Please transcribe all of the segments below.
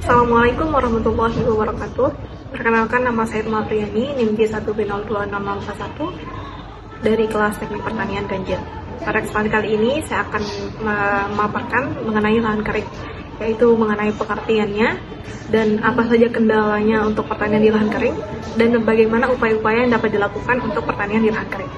Assalamualaikum warahmatullahi wabarakatuh. Perkenalkan, nama saya Mapriani, NIM J1B026641 dari kelas Teknik Pertanian Ganjil. Pada kesempatan kali ini saya akan memaparkan mengenai lahan kering, yaitu mengenai pengertiannya dan apa saja kendalanya untuk pertanian di lahan kering dan bagaimana upaya-upaya yang dapat dilakukan untuk pertanian di lahan kering.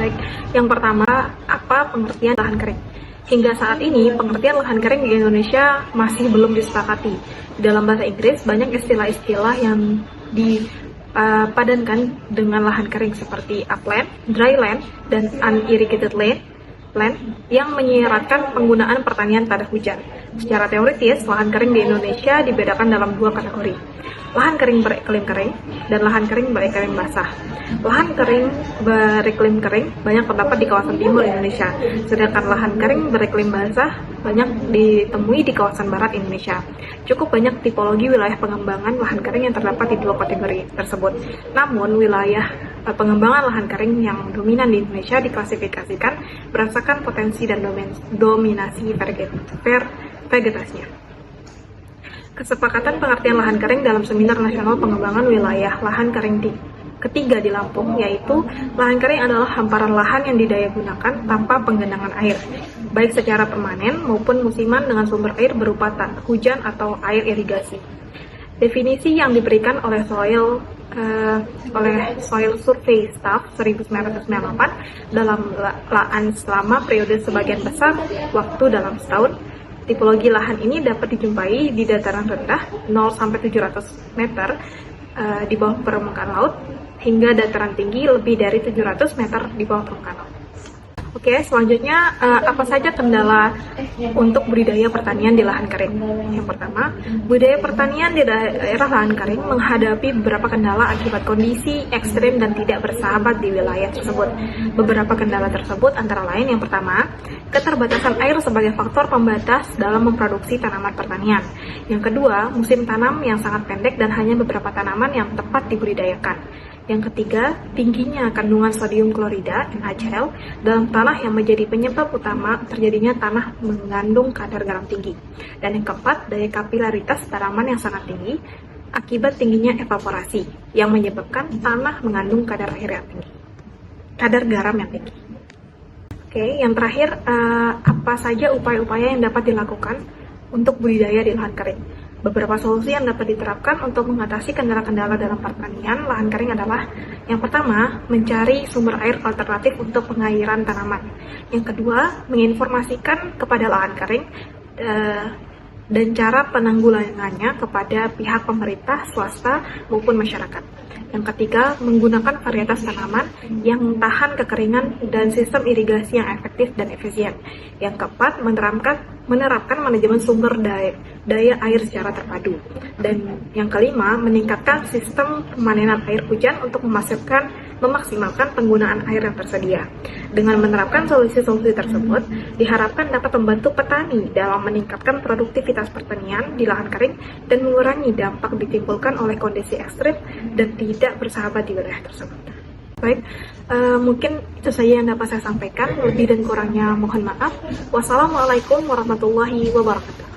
Baik, yang pertama, apa pengertian lahan kering? Hingga saat ini, pengertian lahan kering di Indonesia masih belum disepakati. Dalam bahasa Inggris, banyak istilah-istilah yang dipadankan dengan lahan kering seperti upland, dry land, dan unirrigated land yang menyiratkan penggunaan pertanian pada hujan. Secara teoritis, lahan kering di Indonesia dibedakan dalam dua kategori. Lahan kering beriklim kering dan lahan kering beriklim basah. Lahan kering beriklim kering banyak terdapat di kawasan timur Indonesia, sedangkan lahan kering beriklim basah banyak ditemui di kawasan barat Indonesia. Cukup banyak tipologi wilayah pengembangan lahan kering yang terdapat di dua kategori tersebut. Namun, wilayah pengembangan lahan kering yang dominan di Indonesia diklasifikasikan berdasarkan potensi dan dominasi vegetasinya. Kesepakatan pengertian lahan kering dalam Seminar Nasional Pengembangan Wilayah Lahan Kering ketiga di Lampung, yaitu lahan kering adalah hamparan lahan yang didayagunakan tanpa penggenangan air, baik secara permanen maupun musiman dengan sumber air berupa hujan atau air irigasi. Definisi yang diberikan oleh Soil Survey Staff 1998 dalam lahan selama periode sebagian besar waktu dalam setahun. Tipologi lahan ini dapat dijumpai di dataran rendah 0-700 meter di bawah permukaan laut hingga dataran tinggi lebih dari 700 meter di bawah permukaan laut. Oke, selanjutnya apa saja kendala untuk budidaya pertanian di lahan kering? Yang pertama, budidaya pertanian di daerah lahan kering menghadapi beberapa kendala akibat kondisi ekstrim dan tidak bersahabat di wilayah tersebut. Beberapa kendala tersebut antara lain yang pertama, keterbatasan air sebagai faktor pembatas dalam memproduksi tanaman pertanian. Yang kedua, musim tanam yang sangat pendek dan hanya beberapa tanaman yang tepat dibudidayakan. Yang ketiga, tingginya kandungan sodium klorida (NaCl) dalam tanah yang menjadi penyebab utama terjadinya tanah mengandung kadar garam tinggi. Dan yang keempat, daya kapilaritas tanaman yang sangat tinggi akibat tingginya evaporasi yang menyebabkan tanah mengandung kadar garam yang tinggi. Oke, yang terakhir, apa saja upaya-upaya yang dapat dilakukan untuk budidaya di lahan kering? Beberapa solusi yang dapat diterapkan untuk mengatasi kendala-kendala dalam pertanian lahan kering adalah: yang pertama, mencari sumber air alternatif untuk pengairan tanaman. Yang kedua, menginformasikan kepada lahan kering dan cara penanggulangannya kepada pihak pemerintah, swasta, maupun masyarakat. Yang ketiga, menggunakan varietas tanaman yang tahan kekeringan dan sistem irigasi yang efektif dan efisien. Yang keempat, menerapkan manajemen sumber daya air secara terpadu. Dan yang kelima, meningkatkan sistem pemanenan air hujan untuk memaksimalkan penggunaan air yang tersedia. Dengan menerapkan solusi-solusi tersebut, diharapkan dapat membantu petani dalam meningkatkan produktivitas pertanian di lahan kering dan mengurangi dampak ditimbulkan oleh kondisi ekstrim dan tidak bersahabat di wilayah tersebut. Baik, mungkin itu saja yang dapat saya sampaikan. Lebih dan kurangnya mohon maaf. Wassalamualaikum warahmatullahi wabarakatuh.